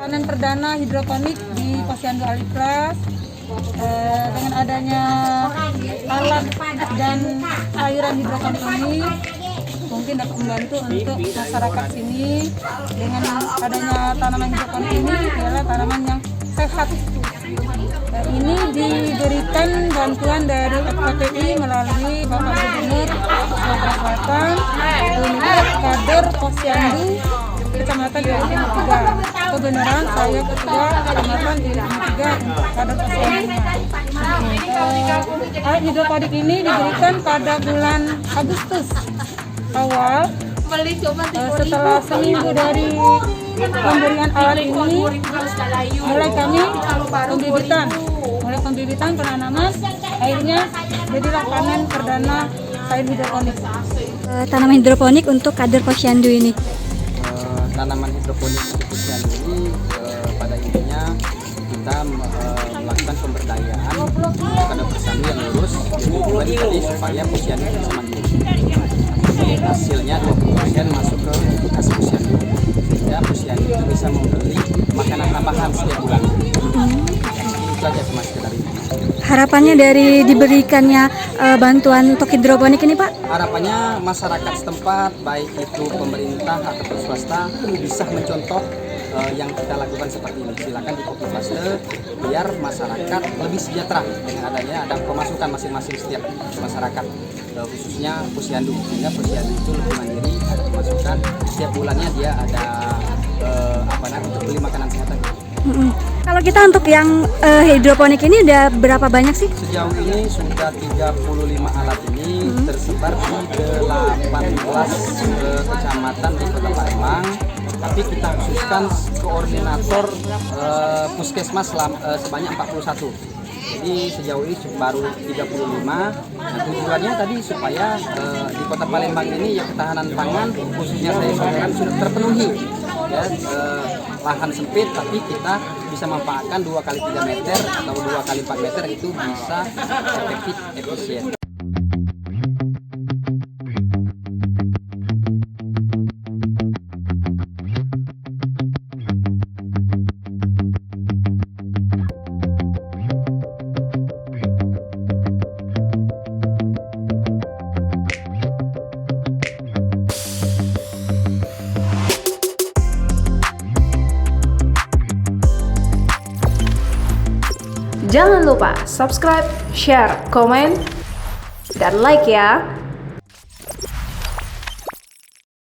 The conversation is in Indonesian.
Panen perdana hidroponik di Posyandu Aliklas dengan adanya alat dan airan hidroponik ini mungkin dapat membantu untuk masyarakat sini. Dengan adanya tanaman hidroponik ini adalah tanaman yang sehat. Ini diberikan bantuan dari FKPI melalui Bapak Gubernur Sumatera Selatan, untuk kader Posyandu Kecamatan di 53. Kebenaran saya ketua Kecamatan di 53 kader Posyandu. Alat hidroponik ini diberikan pada bulan Agustus awal. Setelah seminggu dari pemberian alat ini, mulai kami pembibitan penanaman, akhirnya jadilah panen perdana sayur hidroponik. Tanaman hidroponik untuk kader Posyandu ini. Tanaman hidroponik untuk Posyandu ini pada intinya kita melakukan pemberdayaan pada Posyandu yang lurus, jadi supaya Posyandu bisa mandiri. Hasilnya 20% masuk ke kas Posyandu, sehingga Posyandu itu bisa membeli makanan tambahan setiap bulan. Itu aja Mas dari ini. Harapannya dari diberikannya bantuan untuk hidroponik ini, Pak? Harapannya masyarakat setempat, baik itu pemerintah ataupun swasta, bisa mencontoh yang kita lakukan seperti ini. Silakan di copy paste biar masyarakat lebih sejahtera dengan adanya ada pemasukan masing-masing setiap masyarakat, khususnya Posyandu, sehingga Posyandu itu lebih mandiri, ada pemasukan setiap bulannya, dia ada untuk beli makanan sehat. Kalau kita untuk yang hidroponik ini udah berapa banyak sih? Sejauh ini sudah 35 alat ini tersebar di 18 kecamatan di Kota Palembang. Tapi kita khususkan koordinator puskesmas sebanyak 41. Jadi sejauh ini baru 35. Nah, tujuannya tadi supaya di Kota Palembang ini ya ketahanan pangan khususnya saya sampaikan sudah terpenuhi. Ya, lahan sempit tapi kita bisa memanfaatkan 2 kali 3 meter atau 2 kali 4 meter, itu bisa efektif, efisien. Jangan lupa subscribe, share, komen, dan like ya.